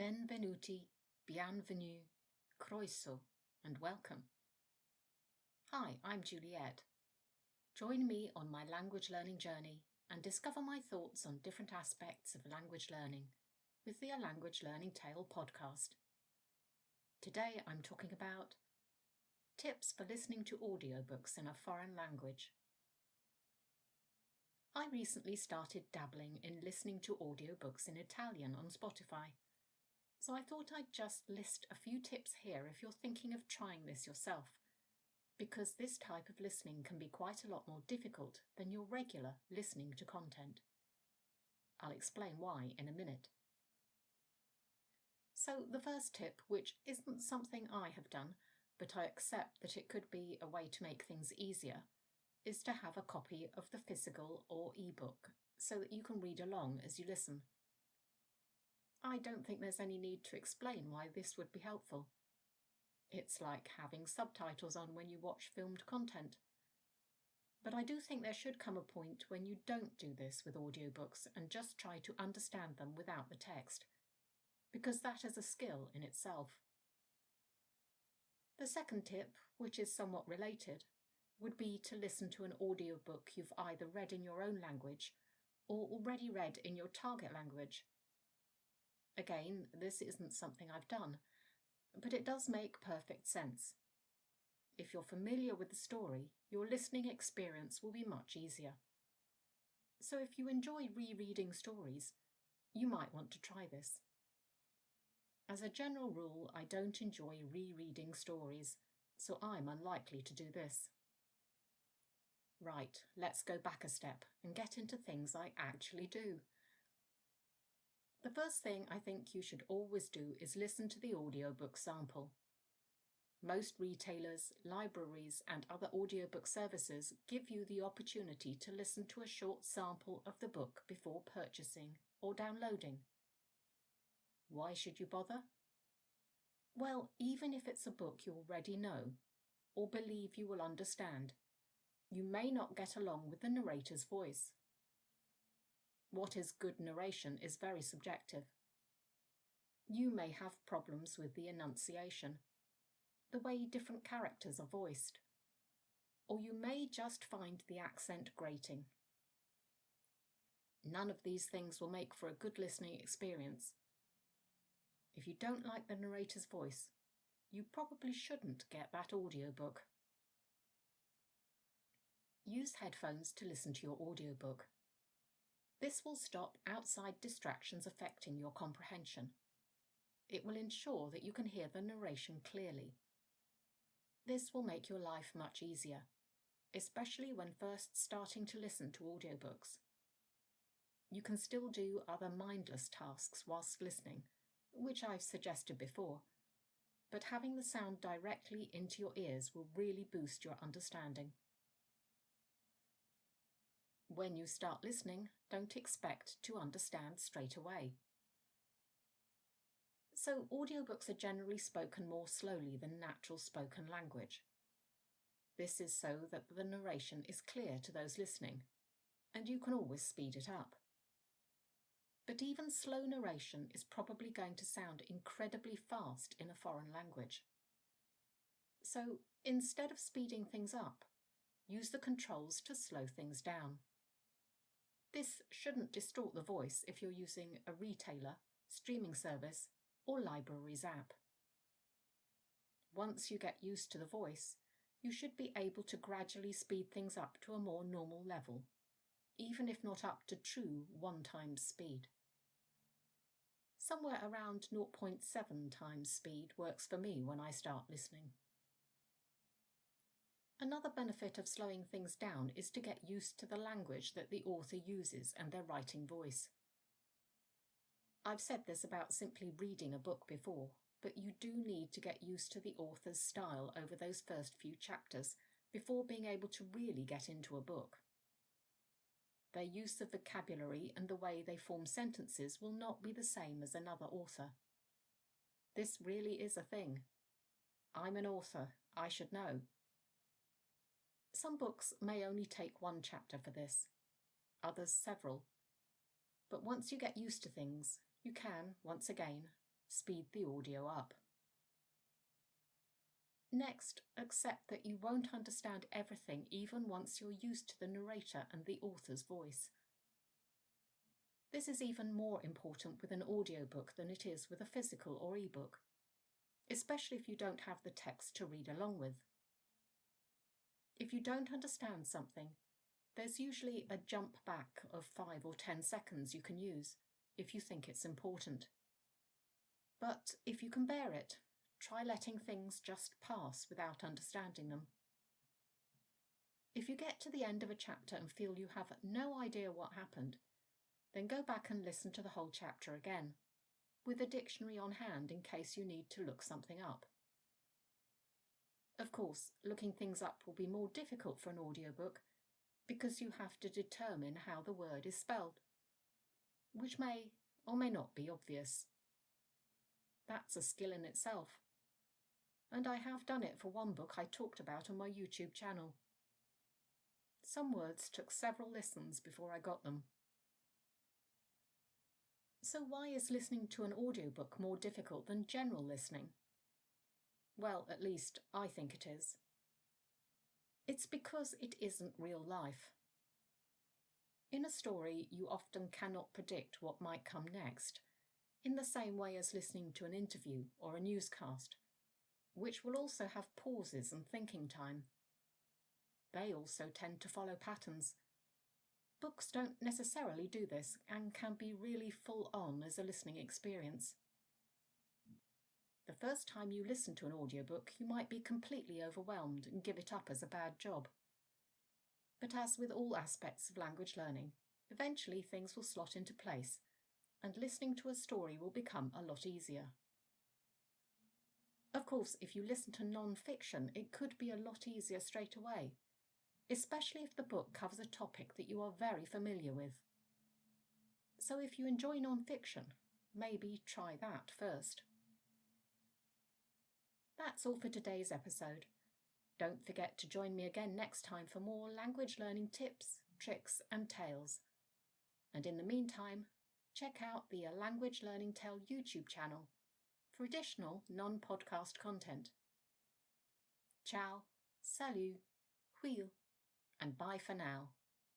Benvenuti, bienvenue, croeso, and welcome. Hi, I'm Juliet. Join me on my language learning journey and discover my thoughts on different aspects of language learning with the A Language Learning Tale podcast. Today I'm talking about tips for listening to audiobooks in a foreign language. I recently started dabbling in listening to audiobooks in Italian on Spotify. So I thought I'd just list a few tips here if you're thinking of trying this yourself, because this type of listening can be quite a lot more difficult than your regular listening to content. I'll explain why in a minute. So the first tip, which isn't something I have done, but I accept that it could be a way to make things easier, is to have a copy of the physical or ebook so that you can read along as you listen. I don't think there's any need to explain why this would be helpful. It's like having subtitles on when you watch filmed content. But I do think there should come a point when you don't do this with audiobooks and just try to understand them without the text, because that is a skill in itself. The second tip, which is somewhat related, would be to listen to an audiobook you've either read in your own language or already read in your target language. Again, this isn't something I've done, but it does make perfect sense. If you're familiar with the story, your listening experience will be much easier. So if you enjoy rereading stories, you might want to try this. As a general rule, I don't enjoy rereading stories, so I'm unlikely to do this. Right, let's go back a step and get into things I actually do. The first thing I think you should always do is listen to the audiobook sample. Most retailers, libraries, and other audiobook services give you the opportunity to listen to a short sample of the book before purchasing or downloading. Why should you bother? Well, even if it's a book you already know or believe you will understand, you may not get along with the narrator's voice. What is good narration is very subjective. You may have problems with the enunciation, the way different characters are voiced, or you may just find the accent grating. None of these things will make for a good listening experience. If you don't like the narrator's voice, you probably shouldn't get that audiobook. Use headphones to listen to your audiobook. This will stop outside distractions affecting your comprehension. It will ensure that you can hear the narration clearly. This will make your life much easier, especially when first starting to listen to audiobooks. You can still do other mindless tasks whilst listening, which I've suggested before, but having the sound directly into your ears will really boost your understanding. When you start listening, don't expect to understand straight away. So audiobooks are generally spoken more slowly than natural spoken language. This is so that the narration is clear to those listening, and you can always speed it up. But even slow narration is probably going to sound incredibly fast in a foreign language. So instead of speeding things up, use the controls to slow things down. This shouldn't distort the voice if you're using a retailer, streaming service, or library's app. Once you get used to the voice, you should be able to gradually speed things up to a more normal level, even if not up to true 1 times speed. Somewhere around 0.7 times speed works for me when I start listening. Another benefit of slowing things down is to get used to the language that the author uses and their writing voice. I've said this about simply reading a book before, but you do need to get used to the author's style over those first few chapters before being able to really get into a book. Their use of vocabulary and the way they form sentences will not be the same as another author. This really is a thing. I'm an author, I should know. Some books may only take 1 chapter for this, others several. But once you get used to things, you can, once again, speed the audio up. Next, accept that you won't understand everything even once you're used to the narrator and the author's voice. This is even more important with an audiobook than it is with a physical or ebook, especially if you don't have the text to read along with. If you don't understand something, there's usually a jump back of 5 or 10 seconds you can use if you think it's important. But if you can bear it, try letting things just pass without understanding them. If you get to the end of a chapter and feel you have no idea what happened, then go back and listen to the whole chapter again, with a dictionary on hand in case you need to look something up. Of course, looking things up will be more difficult for an audiobook because you have to determine how the word is spelled, which may or may not be obvious. That's a skill in itself, and I have done it for one book I talked about on my YouTube channel. Some words took several listens before I got them. So why is listening to an audiobook more difficult than general listening? Well, at least I think it is. It's because it isn't real life. In a story, you often cannot predict what might come next, in the same way as listening to an interview or a newscast, which will also have pauses and thinking time. They also tend to follow patterns. Books don't necessarily do this and can be really full on as a listening experience. The first time you listen to an audiobook, you might be completely overwhelmed and give it up as a bad job. But as with all aspects of language learning, eventually things will slot into place, and listening to a story will become a lot easier. Of course, if you listen to non-fiction, it could be a lot easier straight away, especially if the book covers a topic that you are very familiar with. So if you enjoy non-fiction, maybe try that first. That's all for today's episode. Don't forget to join me again next time for more language learning tips, tricks and tales. And in the meantime, check out the A Language Learning Tale YouTube channel for additional non-podcast content. Ciao, salut, huil, and bye for now.